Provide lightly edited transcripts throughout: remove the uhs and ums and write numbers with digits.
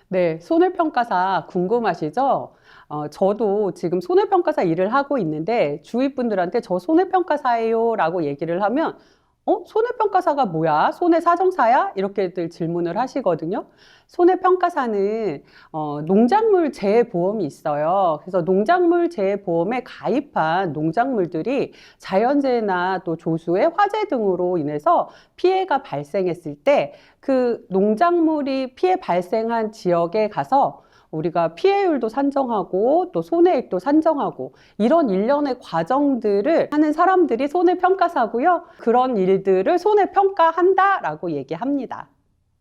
네, 손해평가사 궁금하시죠? 저도 지금 손해평가사 일을 하고 있는데 주위 분들한테 저 손해평가사예요 라고 얘기를 하면 손해평가사가 뭐야? 손해사정사야? 이렇게들 질문을 하시거든요. 손해평가사는 농작물 재해보험이 있어요. 그래서 농작물 재해보험에 가입한 농작물들이 자연재해나 또 조수의 화재 등으로 인해서 피해가 발생했을 때 그 농작물이 피해 발생한 지역에 가서 우리가 피해율도 산정하고 또 손해액도 산정하고 이런 일련의 과정들을 하는 사람들이 손해평가사고요. 그런 일들을 손해평가한다라고 얘기합니다.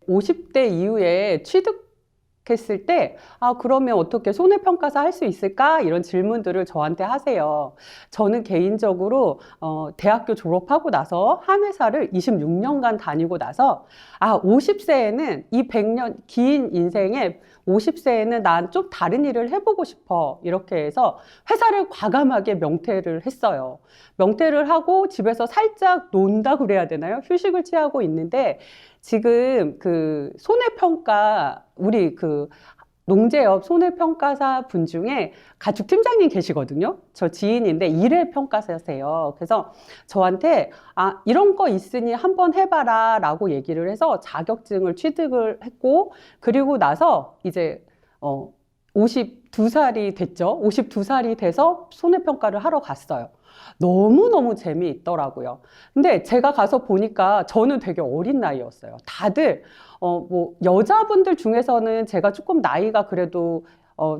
50대 이후에 취득했을 때, 그러면 어떻게 손해평가사 할 수 있을까? 이런 질문들을 저한테 하세요. 저는 개인적으로, 대학교 졸업하고 나서 한 회사를 26년간 다니고 나서, 50세에는 이 100년 긴 인생에 50세에는 난 좀 다른 일을 해보고 싶어. 이렇게 해서 회사를 과감하게 명퇴를 했어요. 명퇴를 하고 집에서 살짝 논다 그래야 되나요? 휴식을 취하고 있는데 지금 그 손해평가, 우리 그 농재업 손해평가사 분 중에 가축팀장님 계시거든요. 저 지인인데 일회평가사세요. 그래서 저한테 이런 거 있으니 한번 해봐라 라고 얘기를 해서 자격증을 취득을 했고, 그리고 나서 이제 52살이 됐죠. 52살이 돼서 손해평가를 하러 갔어요. 너무너무 재미있더라고요. 근데 제가 가서 보니까 저는 되게 어린 나이였어요. 다들, 여자분들 중에서는 제가 조금 나이가 그래도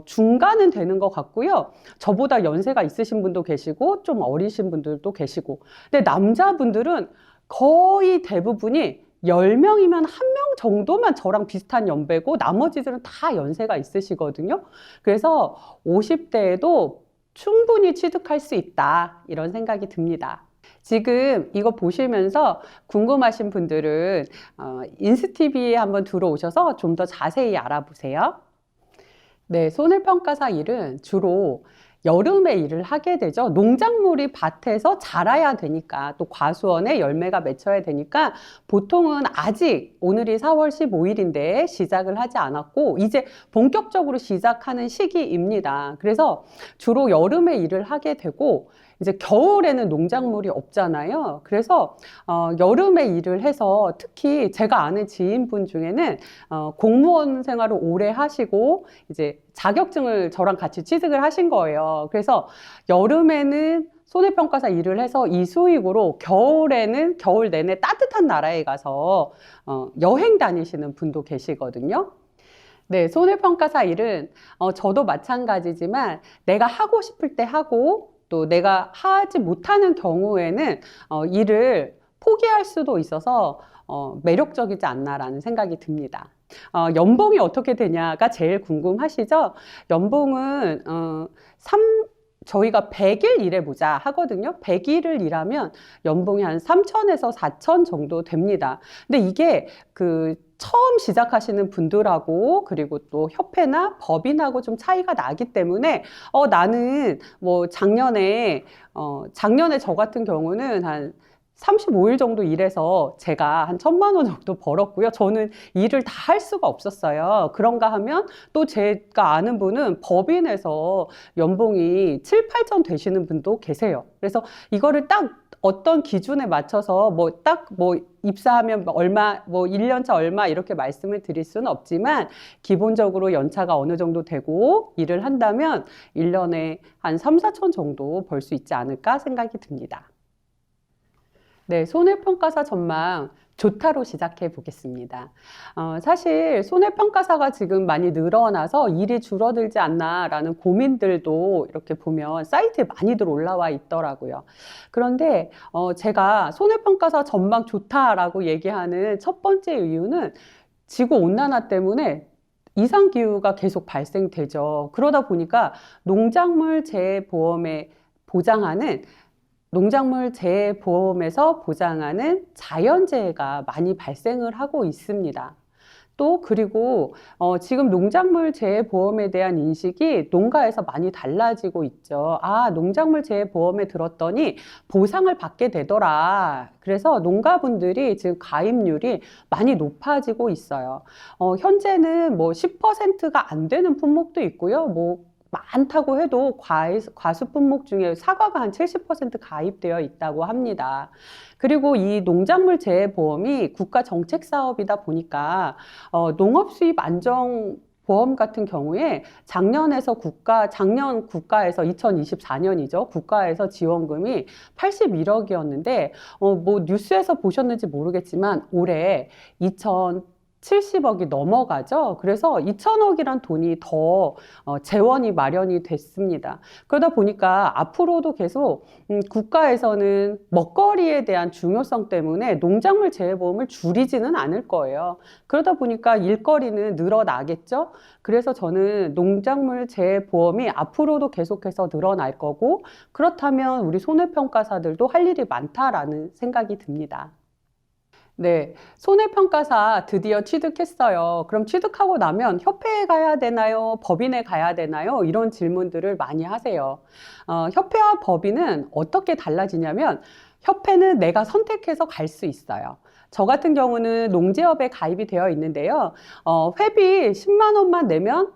중간은 되는 것 같고요. 저보다 연세가 있으신 분도 계시고, 좀 어리신 분들도 계시고. 근데 남자분들은 거의 대부분이 10명이면 1명 정도만 저랑 비슷한 연배고, 나머지들은 다 연세가 있으시거든요. 그래서 50대에도 충분히 취득할 수 있다. 이런 생각이 듭니다. 지금 이거 보시면서 궁금하신 분들은 인스티비에 한번 들어오셔서 좀 더 자세히 알아보세요. 네, 손해평가사 일은 주로 여름에 일을 하게 되죠. 농작물이 밭에서 자라야 되니까 또 과수원에 열매가 맺혀야 되니까 보통은 아직 오늘이 4월 15일인데 시작을 하지 않았고 이제 본격적으로 시작하는 시기입니다. 그래서 주로 여름에 일을 하게 되고 이제 겨울에는 농작물이 없잖아요. 그래서 여름에 일을 해서 특히 제가 아는 지인분 중에는 공무원 생활을 오래 하시고 이제 자격증을 저랑 같이 취득을 하신 거예요. 그래서 여름에는 손해평가사 일을 해서 이 수익으로 겨울에는 겨울 내내 따뜻한 나라에 가서 여행 다니시는 분도 계시거든요. 네, 손해평가사 일은 저도 마찬가지지만 내가 하고 싶을 때 하고 또 내가 하지 못하는 경우에는 일을 포기할 수도 있어서 매력적이지 않나라는 생각이 듭니다. 연봉이 어떻게 되냐가 제일 궁금하시죠? 연봉은 저희가 100일 일해보자 하거든요. 100일을 일하면 연봉이 한 3천에서 4천 정도 됩니다. 근데 이게 그 처음 시작하시는 분들하고 그리고 또 협회나 법인하고 좀 차이가 나기 때문에 나는 뭐 작년에 저 같은 경우는 한 35일 정도 일해서 제가 한 1,000만 원 정도 벌었고요. 저는 일을 다 할 수가 없었어요. 그런가 하면 또 제가 아는 분은 법인에서 연봉이 7, 8천 되시는 분도 계세요. 그래서 이거를 딱 어떤 기준에 맞춰서 입사하면 얼마, 1년차 얼마 이렇게 말씀을 드릴 수는 없지만 기본적으로 연차가 어느 정도 되고 일을 한다면 1년에 한 3, 4천 정도 벌 수 있지 않을까 생각이 듭니다. 네, 손해평가사 전망 좋다로 시작해 보겠습니다. 사실 손해평가사가 지금 많이 늘어나서 일이 줄어들지 않나라는 고민들도 이렇게 보면 사이트에 많이들 올라와 있더라고요. 그런데 제가 손해평가사 전망 좋다라고 얘기하는 첫 번째 이유는 지구온난화 때문에 이상기후가 계속 발생되죠. 그러다 보니까 농작물 재해보험에 보장하는 농작물 재해보험에서 보장하는 자연재해가 많이 발생을 하고 있습니다. 또 그리고 지금 농작물 재해 보험에 대한 인식이 농가에서 많이 달라지고 있죠. 아, 농작물 재해 보험에 들었더니 보상을 받게 되더라. 그래서 농가분들이 지금 가입률이 많이 높아지고 있어요. 현재는 뭐 10%가 안 되는 품목도 있고요. 뭐 많다고 해도 과수 품목 중에 사과가 한 70% 가입되어 있다고 합니다. 그리고 이 농작물 재해 보험이 국가 정책 사업이다 보니까 농업 수입 안정 보험 같은 경우에 작년 국가에서 2024년이죠. 국가에서 지원금이 81억이었는데, 뭐 뉴스에서 보셨는지 모르겠지만 올해 70억이 넘어가죠. 그래서 2천억이란 돈이 더 재원이 마련이 됐습니다. 그러다 보니까 앞으로도 계속 국가에서는 먹거리에 대한 중요성 때문에 농작물 재해보험을 줄이지는 않을 거예요. 그러다 보니까 일거리는 늘어나겠죠. 그래서 저는 농작물 재해보험이 앞으로도 계속해서 늘어날 거고, 그렇다면 우리 손해평가사들도 할 일이 많다라는 생각이 듭니다. 네, 손해평가사 드디어 취득했어요. 그럼 취득하고 나면 협회에 가야 되나요? 법인에 가야 되나요? 이런 질문들을 많이 하세요. 협회와 법인은 어떻게 달라지냐면, 협회는 내가 선택해서 갈 수 있어요. 저 같은 경우는 농지협에 가입이 되어 있는데요. 회비 10만 원만 내면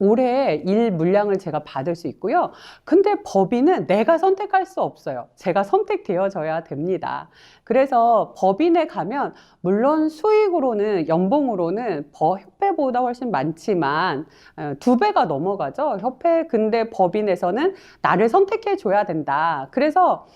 올해 일 물량을 제가 받을 수 있고요. 근데 법인은 내가 선택할 수 없어요. 제가 선택되어져야 됩니다. 그래서 법인에 가면 물론 수익으로는 연봉으로는 협회보다 훨씬 많지만 2배가 넘어가죠. 협회 근데 법인에서는 나를 선택해 줘야 된다. 그래서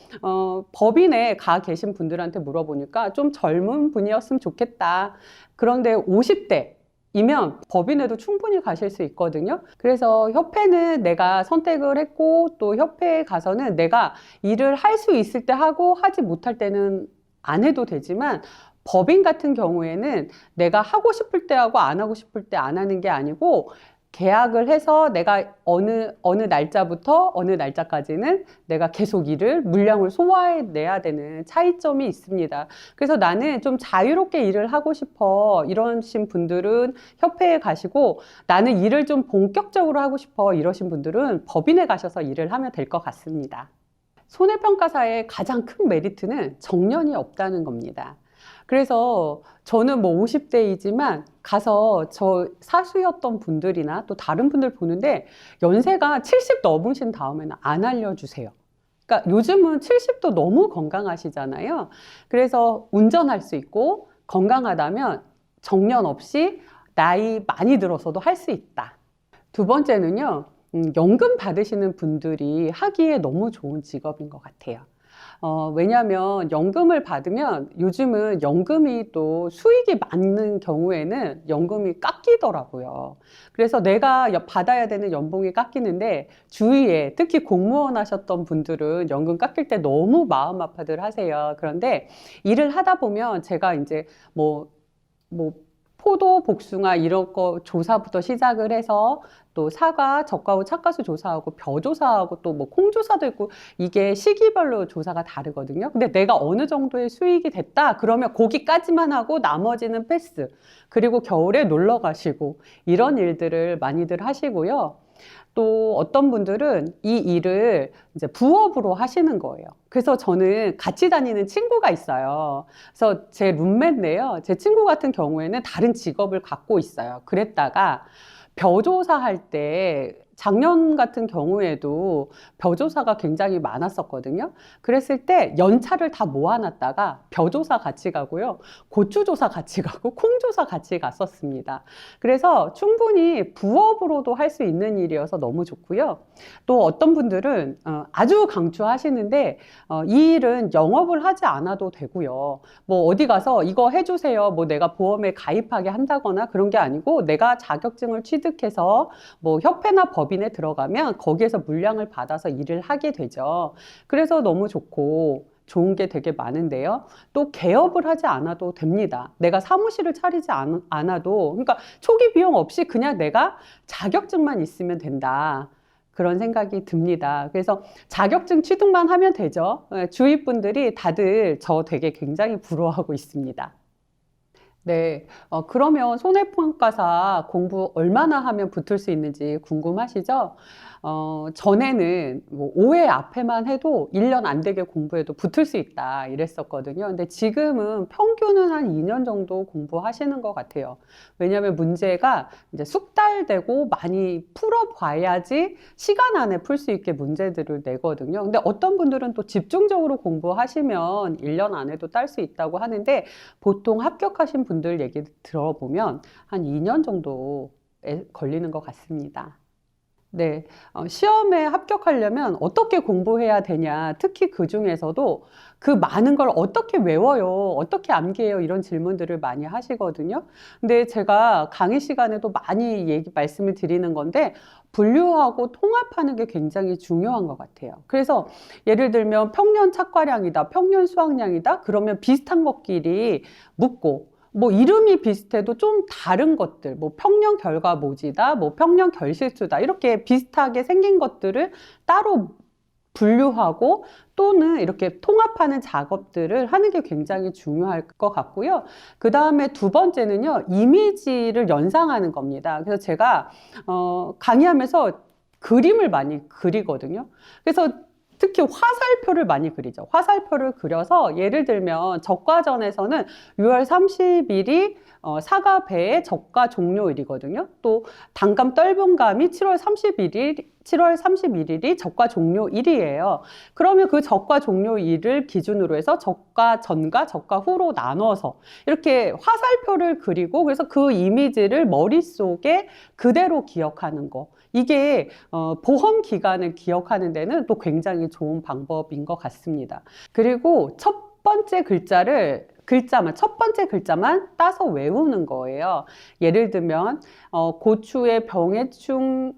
법인에 가 계신 분들한테 물어보니까 좀 젊은 분이었으면 좋겠다. 그런데 50대 이면 법인에도 충분히 가실 수 있거든요. 그래서 협회는 내가 선택을 했고 또 협회에 가서는 내가 일을 할 수 있을 때 하고 하지 못할 때는 안 해도 되지만 법인 같은 경우에는 내가 하고 싶을 때 하고 안 하고 싶을 때 안 하는 게 아니고 계약을 해서 내가 어느 날짜부터 어느 날짜까지는 내가 계속 물량을 소화해내야 되는 차이점이 있습니다. 그래서 나는 좀 자유롭게 일을 하고 싶어 이러신 분들은 협회에 가시고 나는 일을 좀 본격적으로 하고 싶어 이러신 분들은 법인에 가셔서 일을 하면 될 것 같습니다. 손해평가사의 가장 큰 메리트는 정년이 없다는 겁니다. 그래서 저는 뭐 50대이지만 가서 저 사수였던 분들이나 또 다른 분들 보는데 연세가 70 넘으신 다음에는 안 알려주세요. 그러니까 요즘은 70도 너무 건강하시잖아요. 그래서 운전할 수 있고 건강하다면 정년 없이 나이 많이 들어서도 할 수 있다. 두 번째는요, 연금 받으시는 분들이 하기에 너무 좋은 직업인 것 같아요. 왜냐하면 연금을 받으면 요즘은 연금이 또 수익이 많은 경우에는 연금이 깎이더라고요. 그래서 내가 받아야 되는 연봉이 깎이는데 주위에 특히 공무원 하셨던 분들은 연금 깎일 때 너무 마음 아파들 하세요. 그런데 일을 하다 보면 제가 이제 뭐 포도, 복숭아 이런 거 조사부터 시작을 해서 또 사과, 적과후 착과수 조사하고 벼 조사하고 또 뭐 콩 조사도 있고 이게 시기별로 조사가 다르거든요. 근데 내가 어느 정도의 수익이 됐다 그러면 거기까지만 하고 나머지는 패스. 그리고 겨울에 놀러 가시고 이런 일들을 많이들 하시고요. 또 어떤 분들은 이 일을 이제 부업으로 하시는 거예요. 그래서 저는 같이 다니는 친구가 있어요. 그래서 제 룸메인데요. 제 친구 같은 경우에는 다른 직업을 갖고 있어요. 그랬다가 벼조사 할 때 작년 같은 경우에도 벼조사가 굉장히 많았었거든요. 그랬을 때 연차를 다 모아놨다가 벼조사 같이 가고요. 고추조사 같이 가고 콩조사 같이 갔었습니다. 그래서 충분히 부업으로도 할 수 있는 일이어서 너무 좋고요. 또 어떤 분들은 아주 강추하시는데 이 일은 영업을 하지 않아도 되고요. 뭐 어디 가서 이거 해주세요. 뭐 내가 보험에 가입하게 한다거나 그런 게 아니고 내가 자격증을 취득해서 뭐 협회나 법인에 들어가면 거기에서 물량을 받아서 일을 하게 되죠. 그래서 너무 좋고 좋은 게 되게 많은데요. 또 개업을 하지 않아도 됩니다. 내가 사무실을 차리지 않아도 그러니까 초기 비용 없이 그냥 내가 자격증만 있으면 된다. 그런 생각이 듭니다. 그래서 자격증 취득만 하면 되죠. 주위 분들이 다들 저 되게 굉장히 부러워하고 있습니다. 네, 그러면 손해평가사 공부 얼마나 하면 붙을 수 있는지 궁금하시죠? 전에는 뭐 5회 앞에만 해도 1년 안 되게 공부해도 붙을 수 있다 이랬었거든요. 근데 지금은 평균은 한 2년 정도 공부하시는 것 같아요. 왜냐하면 문제가 이제 숙달되고 많이 풀어봐야지 시간 안에 풀 수 있게 문제들을 내거든요. 근데 어떤 분들은 또 집중적으로 공부하시면 1년 안에도 딸 수 있다고 하는데 보통 합격하신 분들 얘기 들어보면 한 2년 정도 걸리는 것 같습니다. 네, 시험에 합격하려면 어떻게 공부해야 되냐, 특히 그 중에서도 그 많은 걸 어떻게 외워요, 어떻게 암기해요, 이런 질문들을 많이 하시거든요. 근데 제가 강의 시간에도 많이 말씀을 드리는 건데, 분류하고 통합하는 게 굉장히 중요한 것 같아요. 그래서 예를 들면 평년 착과량이다, 평년 수학량이다, 그러면 비슷한 것끼리 묶고, 뭐 이름이 비슷해도 좀 다른 것들, 뭐 평년 결과 모지다, 뭐 평년 결실수다, 이렇게 비슷하게 생긴 것들을 따로 분류하고 또는 이렇게 통합하는 작업들을 하는 게 굉장히 중요할 것 같고요. 그 다음에 두 번째는요, 이미지를 연상하는 겁니다. 그래서 제가 강의하면서 그림을 많이 그리거든요. 그래서 특히 화살표를 많이 그리죠. 화살표를 그려서 예를 들면 적과전에서는 6월 30일이 사과 배의 적과 종료일이거든요. 또 단감 떫은감이 7월 31일이 적과 종료일이에요. 그러면 그 적과 종료일을 기준으로 해서 적과 전과 적과 후로 나눠서 이렇게 화살표를 그리고 그래서 그 이미지를 머릿속에 그대로 기억하는 거. 이게 보험 기간을 기억하는 데는 또 굉장히 좋은 방법인 것 같습니다. 그리고 첫 번째 첫 번째 글자만 따서 외우는 거예요. 예를 들면 고추의 병해충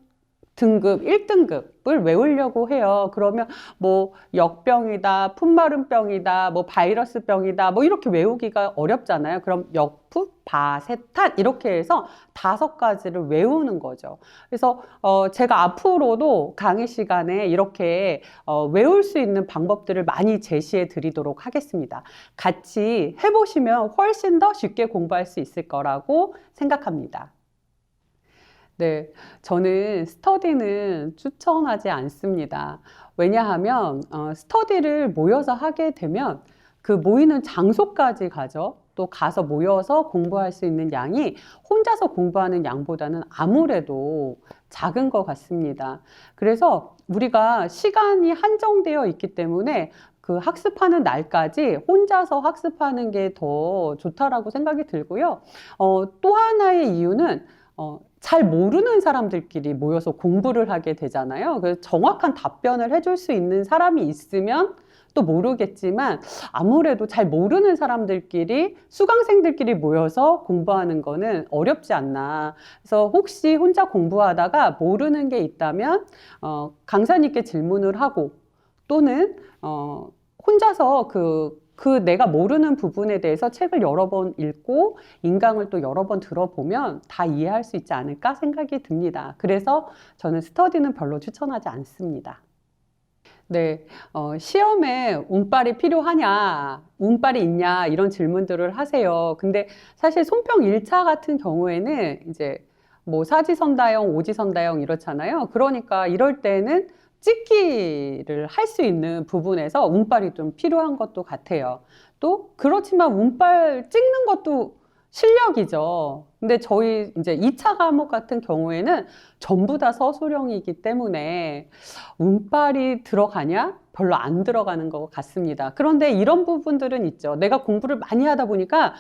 등급 1등급을 외우려고 해요. 그러면 뭐 역병이다, 품마름병이다, 뭐 바이러스병이다, 뭐 이렇게 외우기가 어렵잖아요. 그럼 역풍, 바세탄 이렇게 해서 5가지를 외우는 거죠. 그래서 제가 앞으로도 강의 시간에 이렇게 외울 수 있는 방법들을 많이 제시해 드리도록 하겠습니다. 같이 해보시면 훨씬 더 쉽게 공부할 수 있을 거라고 생각합니다. 네, 저는 스터디는 추천하지 않습니다. 왜냐하면 스터디를 모여서 하게 되면 그 모이는 장소까지 가죠. 또 가서 모여서 공부할 수 있는 양이 혼자서 공부하는 양보다는 아무래도 작은 것 같습니다. 그래서 우리가 시간이 한정되어 있기 때문에 그 학습하는 날까지 혼자서 학습하는 게 더 좋다라고 생각이 들고요. 또 하나의 이유는 잘 모르는 사람들끼리 모여서 공부를 하게 되잖아요. 그래서 정확한 답변을 해줄 수 있는 사람이 있으면 또 모르겠지만 아무래도 잘 모르는 사람들끼리 수강생들끼리 모여서 공부하는 거는 어렵지 않나. 그래서 혹시 혼자 공부하다가 모르는 게 있다면 강사님께 질문을 하고 또는 혼자서 내가 모르는 부분에 대해서 책을 여러 번 읽고 인강을 또 여러 번 들어보면 다 이해할 수 있지 않을까 생각이 듭니다. 그래서 저는 스터디는 별로 추천하지 않습니다. 네, 시험에 운빨이 필요하냐, 운빨이 있냐, 이런 질문들을 하세요. 근데 사실 손평 1차 같은 경우에는 이제 뭐 사지선다형, 오지선다형 이렇잖아요. 그러니까 이럴 때는 찍기를 할 수 있는 부분에서 운빨이 좀 필요한 것도 같아요. 또 그렇지만 운빨 찍는 것도 실력이죠. 근데 저희 이제 2차 과목 같은 경우에는 전부 다 서술형이기 때문에 운빨이 들어가냐? 별로 안 들어가는 것 같습니다. 그런데 이런 부분들은 있죠. 내가 공부를 많이 하다 보니까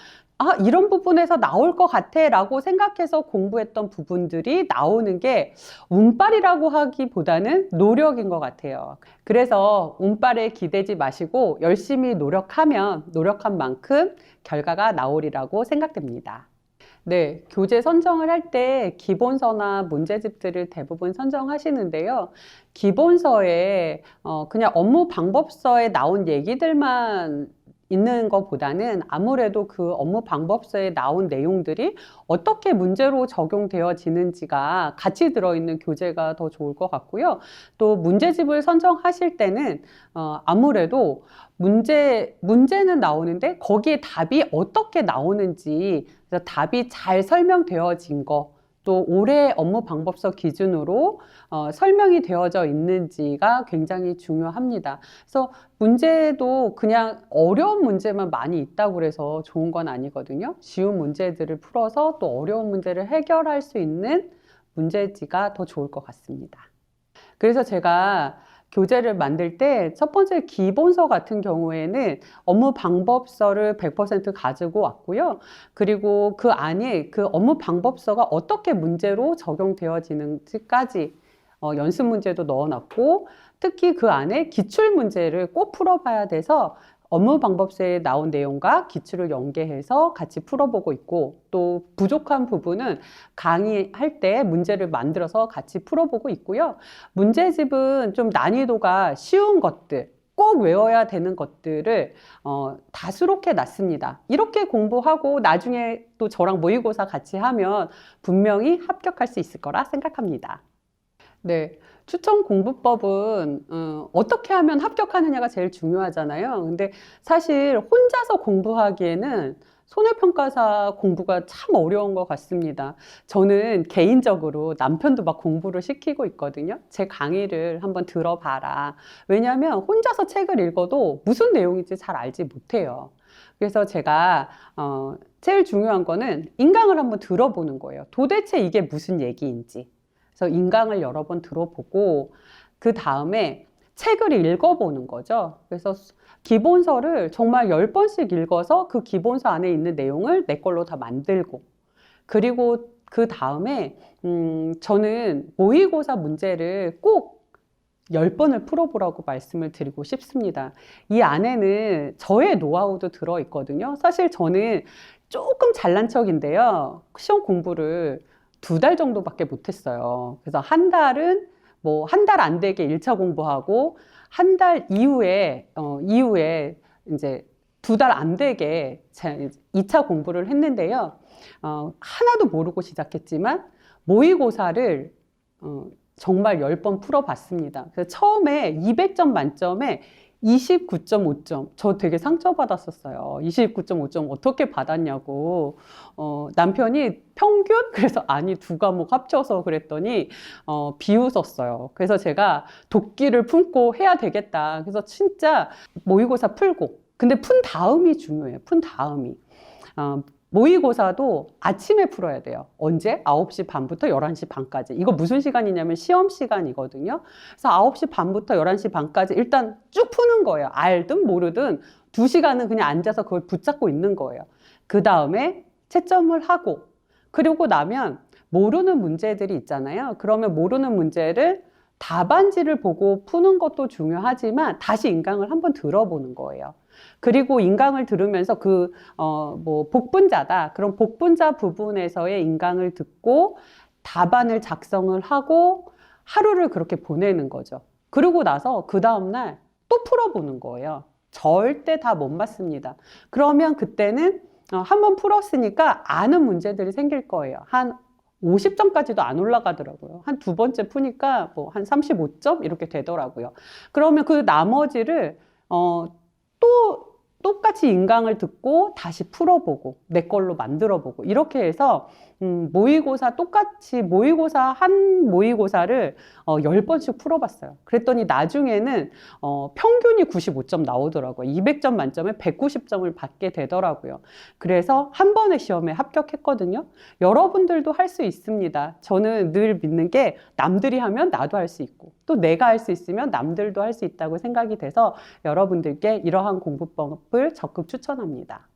이런 부분에서 나올 것 같아 라고 생각해서 공부했던 부분들이 나오는 게 운빨이라고 하기보다는 노력인 것 같아요. 그래서 운빨에 기대지 마시고 열심히 노력하면 노력한 만큼 결과가 나오리라고 생각됩니다. 네, 교재 선정을 할 때 기본서나 문제집들을 대부분 선정하시는데요. 기본서에 그냥 업무 방법서에 나온 얘기들만 있는 것보다는 아무래도 그 업무 방법서에 나온 내용들이 어떻게 문제로 적용되어지는지가 같이 들어있는 교재가 더 좋을 것 같고요. 또 문제집을 선정하실 때는 아무래도 문제는 나오는데 거기에 답이 어떻게 나오는지, 그래서 답이 잘 설명되어진 거, 또 올해 업무 방법서 기준으로 설명이 되어져 있는지가 굉장히 중요합니다. 그래서 문제도 그냥 어려운 문제만 많이 있다고 그래서 좋은 건 아니거든요. 쉬운 문제들을 풀어서 또 어려운 문제를 해결할 수 있는 문제지가 더 좋을 것 같습니다. 그래서 제가 교재를 만들 때 첫 번째 기본서 같은 경우에는 업무 방법서를 100% 가지고 왔고요. 그리고 그 안에 그 업무 방법서가 어떻게 문제로 적용되어지는지까지 연습 문제도 넣어놨고, 특히 그 안에 기출 문제를 꼭 풀어봐야 돼서 업무 방법서에 나온 내용과 기출을 연계해서 같이 풀어보고 있고, 또 부족한 부분은 강의할 때 문제를 만들어서 같이 풀어보고 있고요. 문제집은 좀 난이도가 쉬운 것들, 꼭 외워야 되는 것들을 다수록해 놨습니다. 이렇게 공부하고 나중에 또 저랑 모의고사 같이 하면 분명히 합격할 수 있을 거라 생각합니다. 네, 추천 공부법은 어떻게 하면 합격하느냐가 제일 중요하잖아요. 근데 사실 혼자서 공부하기에는 손해평가사 공부가 참 어려운 것 같습니다. 저는 개인적으로 남편도 막 공부를 시키고 있거든요. 제 강의를 한번 들어봐라. 왜냐하면 혼자서 책을 읽어도 무슨 내용인지 잘 알지 못해요. 그래서 제가 제일 중요한 거는 인강을 한번 들어보는 거예요. 도대체 이게 무슨 얘기인지. 그래서 인강을 여러 번 들어보고 그 다음에 책을 읽어보는 거죠. 그래서 기본서를 정말 10번씩 읽어서 그 기본서 안에 있는 내용을 내 걸로 다 만들고, 그리고 그 다음에 저는 모의고사 문제를 꼭 10번을 풀어보라고 말씀을 드리고 싶습니다. 이 안에는 저의 노하우도 들어있거든요. 사실 저는 조금 잘난 척인데요. 시험 공부를 2달 정도밖에 못했어요. 그래서 한 달은 뭐 한 달 안 되게 1차 공부하고, 한 달 이후에 이제 2달 안 되게 2차 공부를 했는데요. 하나도 모르고 시작했지만 모의고사를 정말 10번 풀어봤습니다. 그래서 처음에 200점 만점에 29.5점. 저 되게 상처받았었어요. 29.5점 어떻게 받았냐고. 남편이 평균? 그래서 아니, 2과목 합쳐서 그랬더니, 비웃었어요. 그래서 제가 도끼를 품고 해야 되겠다. 그래서 진짜 모의고사 풀고. 근데 푼 다음이 중요해요. 푼 다음이. 모의고사도 아침에 풀어야 돼요. 언제? 9시 반부터 11시 반까지. 이거 무슨 시간이냐면 시험 시간이거든요. 그래서 9시 반부터 11시 반까지 일단 쭉 푸는 거예요. 알든 모르든 2시간은 그냥 앉아서 그걸 붙잡고 있는 거예요. 그 다음에 채점을 하고, 그리고 나면 모르는 문제들이 있잖아요. 그러면 모르는 문제를 답안지를 보고 푸는 것도 중요하지만 다시 인강을 한번 들어보는 거예요. 그리고 인강을 들으면서 뭐 복분자다. 그럼 복분자 부분에서의 인강을 듣고 답안을 작성을 하고 하루를 그렇게 보내는 거죠. 그러고 나서 그 다음날 또 풀어보는 거예요. 절대 다 못 맞습니다. 그러면 그때는 한번 풀었으니까 아는 문제들이 생길 거예요. 한 50점까지도 안 올라가더라고요. 한 2번째 푸니까 뭐 한 35점 이렇게 되더라고요. 그러면 그 나머지를 또 똑같이 인강을 듣고 다시 풀어보고 내 걸로 만들어보고 이렇게 해서 모의고사 똑같이 한 모의고사를 10번씩 풀어봤어요. 그랬더니 나중에는 평균이 95점 나오더라고요. 200점 만점에 190점을 받게 되더라고요. 그래서 한 번의 시험에 합격했거든요. 여러분들도 할 수 있습니다. 저는 늘 믿는 게 남들이 하면 나도 할 수 있고, 또 내가 할 수 있으면 남들도 할 수 있다고 생각이 돼서 여러분들께 이러한 공부법을 적극 추천합니다.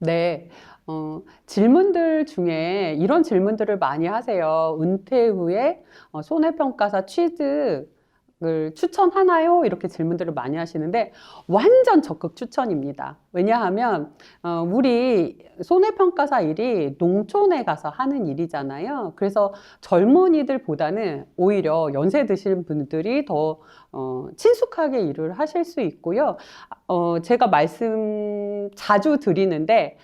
네, 질문들 중에 이런 질문들을 많이 하세요. 은퇴 후에 손해평가사 취득 을 추천하나요? 이렇게 질문들을 많이 하시는데 완전 적극 추천입니다. 왜냐하면 우리 손해평가사 일이 농촌에 가서 하는 일이잖아요. 그래서 젊은이들보다는 오히려 연세 드신 분들이 더 친숙하게 일을 하실 수 있고요. 제가 말씀 자주 드리는데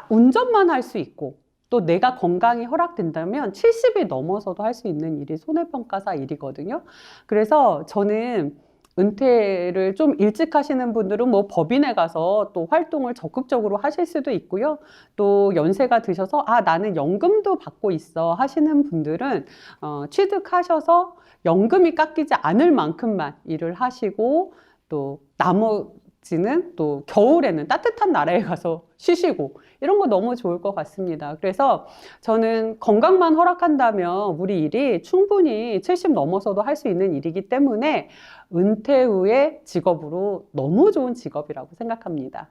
운전만 할 수 있고 또 내가 건강이 허락된다면 70이 넘어서도 할 수 있는 일이 손해평가사 일이거든요. 그래서 저는 은퇴를 좀 일찍 하시는 분들은 뭐 법인에 가서 또 활동을 적극적으로 하실 수도 있고요. 또 연세가 드셔서 아, 나는 연금도 받고 있어 하시는 분들은 취득하셔서 연금이 깎이지 않을 만큼만 일을 하시고 또 나머지는 또 겨울에는 따뜻한 나라에 가서 쉬시고 이런 거 너무 좋을 것 같습니다. 그래서 저는 건강만 허락한다면 우리 일이 충분히 70 넘어서도 할 수 있는 일이기 때문에 은퇴 후의 직업으로 너무 좋은 직업이라고 생각합니다.